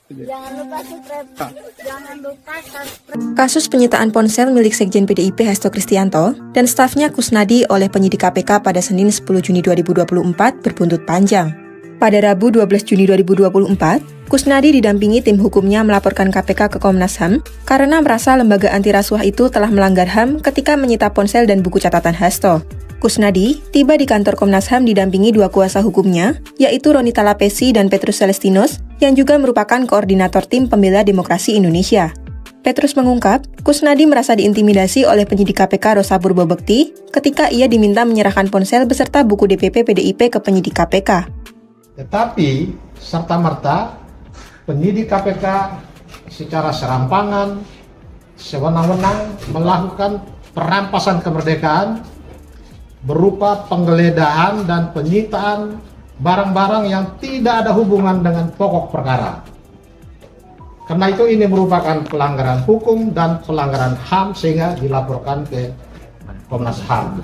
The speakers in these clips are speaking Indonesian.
Jangan lupa subscribe. Jangan lupa subscribe. Kasus penyitaan ponsel milik Sekjen PDIP Hasto Kristianto dan stafnya Kusnadi oleh penyidik KPK pada Senin 10 Juni 2024 berbuntut panjang. Pada Rabu 12 Juni 2024, Kusnadi didampingi tim hukumnya melaporkan KPK ke Komnas HAM karena merasa lembaga anti rasuah itu telah melanggar HAM ketika menyita ponsel dan buku catatan Hasto. Kusnadi tiba di kantor Komnas HAM didampingi dua kuasa hukumnya, yaitu Ronita Lapesi dan Petrus Celestinos, yang juga merupakan koordinator tim pembela demokrasi Indonesia. Petrus mengungkap, Kusnadi merasa diintimidasi oleh penyidik KPK Rosa Purwobekti ketika ia diminta menyerahkan ponsel beserta buku DPP PDIP ke penyidik KPK. Tetapi serta-merta penyidik KPK secara serampangan, sewenang-wenang melakukan perampasan kemerdekaan berupa penggeledahan dan penyitaan barang-barang yang tidak ada hubungan dengan pokok perkara. Karena itu ini merupakan pelanggaran hukum dan pelanggaran HAM sehingga dilaporkan ke Komnas HAM.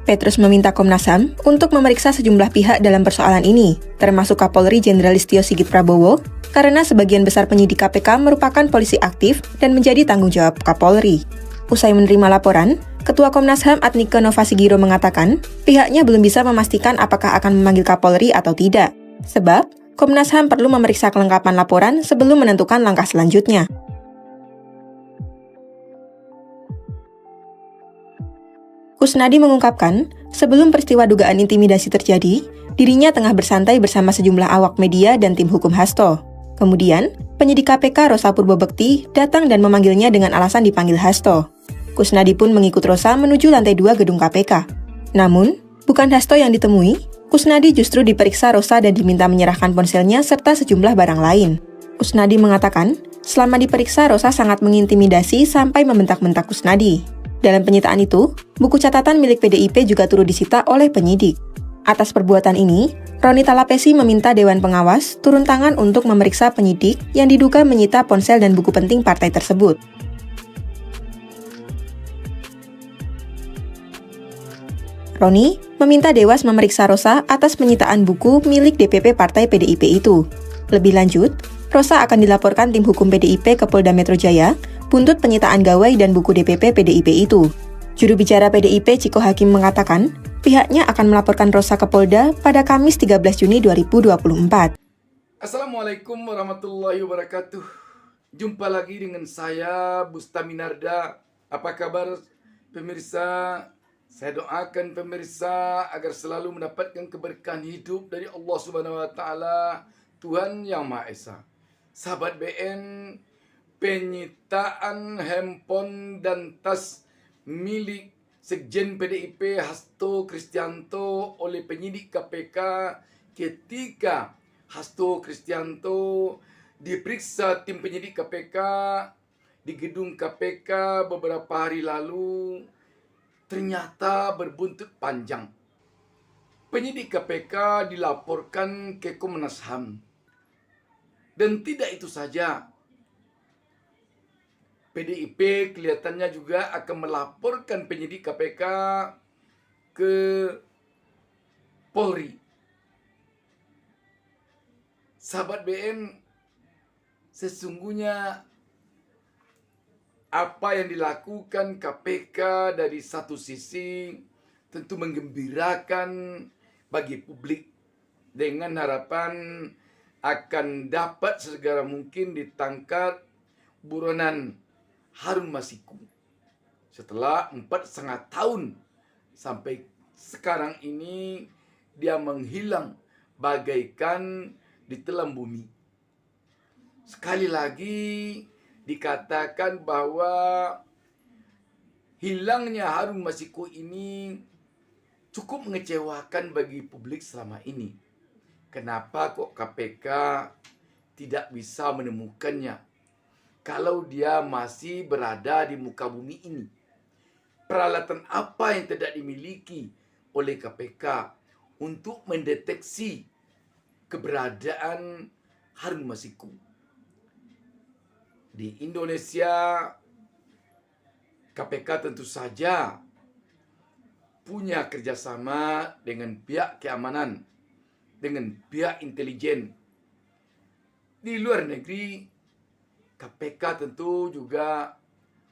Petrus meminta Komnas HAM untuk memeriksa sejumlah pihak dalam persoalan ini, termasuk Kapolri Jenderal Listio Sigit Prabowo, karena sebagian besar penyidik KPK merupakan polisi aktif dan menjadi tanggung jawab Kapolri. Usai menerima laporan, Ketua Komnas HAM Adnike Novasigiro mengatakan pihaknya belum bisa memastikan apakah akan memanggil Kapolri atau tidak. Sebab, Komnas HAM perlu memeriksa kelengkapan laporan sebelum menentukan langkah selanjutnya. Kusnadi mengungkapkan, sebelum peristiwa dugaan intimidasi terjadi, dirinya tengah bersantai bersama sejumlah awak media dan tim hukum Hasto. Kemudian, penyidik KPK Rosa Purwobekti datang dan memanggilnya dengan alasan dipanggil Hasto. Kusnadi pun mengikut Rosa menuju lantai 2 gedung KPK. Namun, bukan Hasto yang ditemui, Kusnadi justru diperiksa Rosa dan diminta menyerahkan ponselnya serta sejumlah barang lain. Kusnadi mengatakan, selama diperiksa Rosa sangat mengintimidasi sampai membentak-bentak Kusnadi. Dalam penyitaan itu, buku catatan milik PDIP juga turut disita oleh penyidik. Atas perbuatan ini, Ronita Lapesi meminta Dewan Pengawas turun tangan untuk memeriksa penyidik yang diduga menyita ponsel dan buku penting partai tersebut. Roni meminta Dewas memeriksa Rosa atas penyitaan buku milik DPP Partai PDIP itu. Lebih lanjut, Rosa akan dilaporkan tim hukum PDIP ke Polda Metro Jaya buntut penyitaan gawai dan buku DPP PDIP itu. Juru bicara PDIP Ciko Hakim mengatakan, pihaknya akan melaporkan Rosa ke Polda pada Kamis 13 Juni 2024. Assalamualaikum warahmatullahi wabarakatuh. Jumpa lagi dengan saya Bustami Narda. Apa kabar pemirsa? Saya doakan pemirsa agar selalu mendapatkan keberkahan hidup dari Allah Subhanahu wa taala, Tuhan Yang Maha Esa. Sahabat BN, penyitaan handphone dan tas milik Sekjen PDIP Hasto Kristianto oleh penyidik KPK ketika Hasto Kristianto diperiksa tim penyidik KPK di gedung KPK beberapa hari lalu ternyata berbuntut panjang. Penyidik KPK dilaporkan ke Komnas HAM. Dan tidak itu saja. PDIP kelihatannya juga akan melaporkan penyidik KPK ke Polri. Sahabat BN, sesungguhnya apa yang dilakukan KPK dari satu sisi tentu menggembirakan bagi publik dengan harapan akan dapat segera mungkin ditangkap buronan Harun Masiku. Setelah 4,5 tahun sampai sekarang ini dia menghilang bagaikan ditelan bumi. Sekali lagi dikatakan bahwa hilangnya Harun Masiku ini cukup mengecewakan bagi publik selama ini. Kenapa kok KPK tidak bisa menemukannya kalau dia masih berada di muka bumi ini? Peralatan apa yang tidak dimiliki oleh KPK untuk mendeteksi keberadaan Harun Masiku? Di Indonesia, KPK tentu saja punya kerjasama dengan pihak keamanan, dengan pihak intelijen. Di luar negeri, KPK tentu juga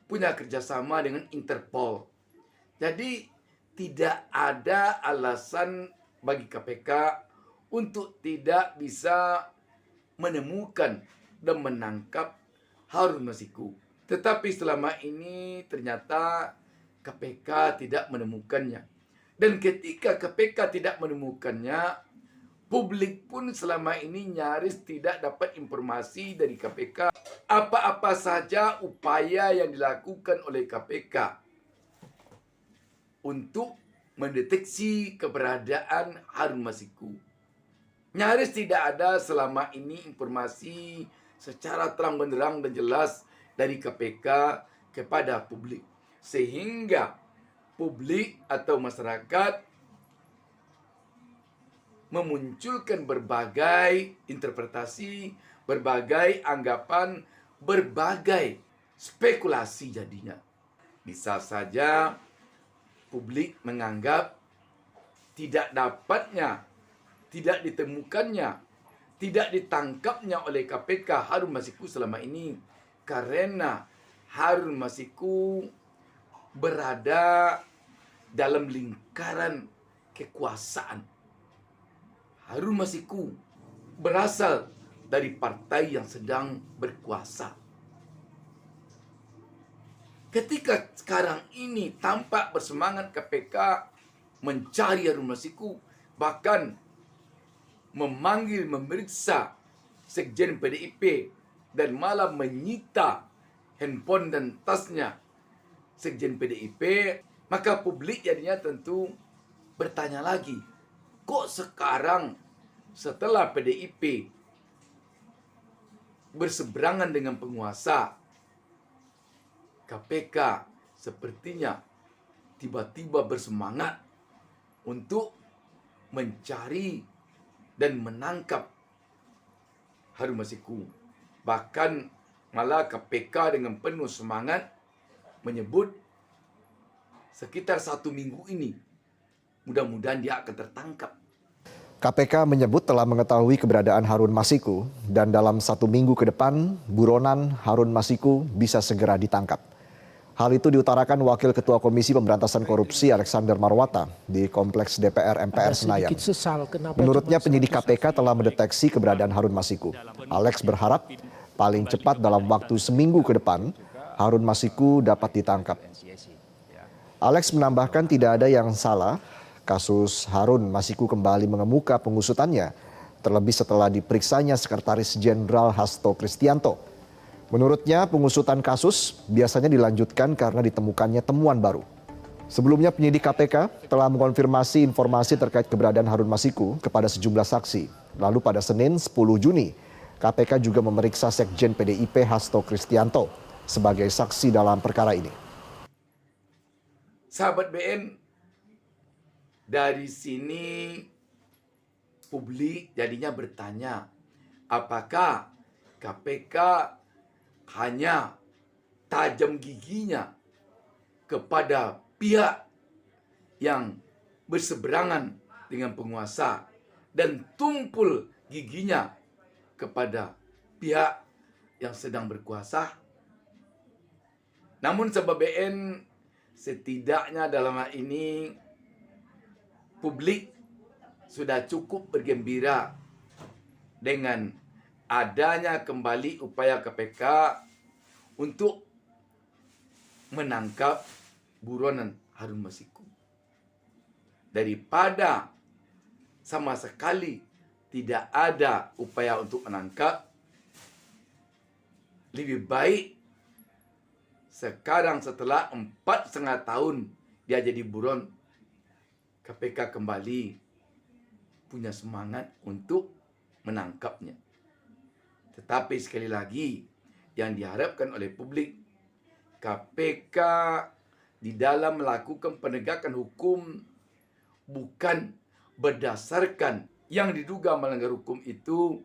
punya kerjasama dengan Interpol. Jadi tidak ada alasan bagi KPK untuk tidak bisa menemukan dan menangkap Harun Masiku. Tetapi selama ini ternyata KPK tidak menemukannya. Dan ketika KPK tidak menemukannya, publik pun selama ini nyaris tidak dapat informasi dari KPK apa-apa saja upaya yang dilakukan oleh KPK untuk mendeteksi keberadaan Harun Masiku. Nyaris tidak ada selama ini informasi secara terang-benderang dan jelas dari KPK kepada publik. Sehingga publik atau masyarakat memunculkan berbagai interpretasi, berbagai anggapan, berbagai spekulasi jadinya. Bisa saja publik menganggap tidak dapatnya, tidak ditemukannya, tidak ditangkapnya oleh KPK Harun Masiku selama ini karena Harun Masiku berada dalam lingkaran kekuasaan. Harun Masiku berasal dari partai yang sedang berkuasa. Ketika sekarang ini tampak bersemangat KPK mencari Harun Masiku, bahkan memanggil, memeriksa Sekjen PDIP dan malah menyita handphone dan tasnya Sekjen PDIP, maka publik jadinya tentu bertanya lagi, kok sekarang setelah PDIP berseberangan dengan penguasa, KPK sepertinya tiba-tiba bersemangat untuk mencari dan menangkap Harun Masiku. Bahkan malah KPK dengan penuh semangat menyebut sekitar 1 minggu ini mudah-mudahan dia akan tertangkap. KPK menyebut telah mengetahui keberadaan Harun Masiku dan dalam 1 minggu ke depan buronan Harun Masiku bisa segera ditangkap. Hal itu diutarakan Wakil Ketua Komisi Pemberantasan Korupsi Alexander Marwata di Kompleks DPR MPR Senayan. Menurutnya penyidik KPK telah mendeteksi keberadaan Harun Masiku. Alex berharap paling cepat dalam waktu seminggu ke depan Harun Masiku dapat ditangkap. Alex menambahkan tidak ada yang salah, kasus Harun Masiku kembali mengemuka pengusutannya, terlebih setelah diperiksanya Sekretaris Jenderal Hasto Kristianto. Menurutnya pengusutan kasus biasanya dilanjutkan karena ditemukannya temuan baru. Sebelumnya penyidik KPK telah mengonfirmasi informasi terkait keberadaan Harun Masiku kepada sejumlah saksi. Lalu pada Senin 10 Juni, KPK juga memeriksa Sekjen PDIP Hasto Kristianto sebagai saksi dalam perkara ini. Sahabat BN, dari sini publik jadinya bertanya, apakah KPK hanya tajam giginya kepada pihak yang berseberangan dengan penguasa dan tumpul giginya kepada pihak yang sedang berkuasa? Namun sahabat BN, setidaknya dalam hal ini publik sudah cukup bergembira dengan adanya kembali upaya KPK untuk menangkap buronan Harun Masiku. Daripada sama sekali tidak ada upaya untuk menangkap, lebih baik sekarang setelah 4,5 tahun dia jadi buron, KPK kembali punya semangat untuk menangkapnya. Tetapi sekali lagi yang diharapkan oleh publik, KPK di dalam melakukan penegakan hukum bukan berdasarkan yang diduga melanggar hukum itu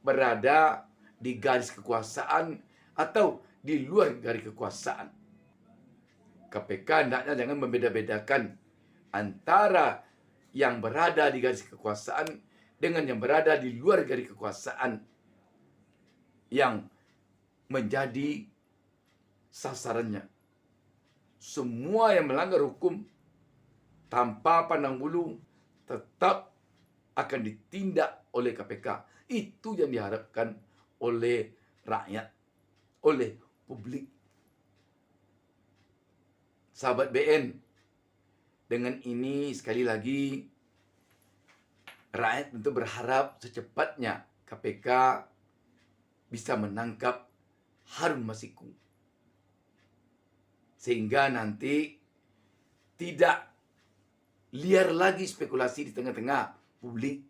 berada di garis kekuasaan atau di luar garis kekuasaan. KPK hendaknya jangan membeda-bedakan antara yang berada di garis kekuasaan dengan yang berada di luar garis kekuasaan. yang menjadi sasarannya. Semua yang melanggar hukum tanpa pandang bulu tetap akan ditindak oleh KPK. Itu yang diharapkan oleh rakyat, oleh publik. Sahabat BN, dengan ini sekali lagi rakyat tentu berharap secepatnya KPK bisa menangkap Harun Masiku. Sehingga nanti tidak liar lagi spekulasi di tengah-tengah publik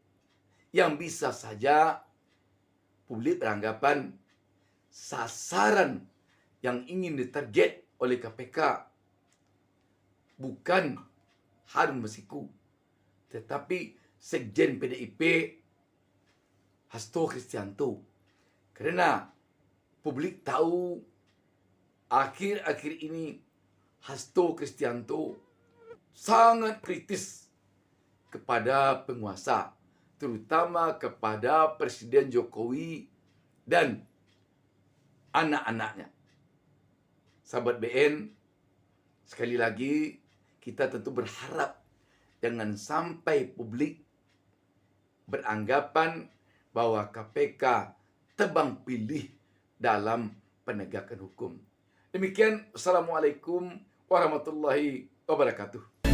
yang bisa saja publik beranggapan sasaran yang ingin ditarget oleh KPK bukan Harun Masiku, tetapi Sekjen PDIP Hasto Kristianto. Karena publik tahu akhir-akhir ini Hasto Kristianto sangat kritis kepada penguasa, terutama kepada Presiden Jokowi dan anak-anaknya. Sahabat BN, sekali lagi kita tentu berharap jangan sampai publik beranggapan bahwa KPK tebang pilih dalam penegakan hukum. Demikian, Assalamualaikum warahmatullahi wabarakatuh.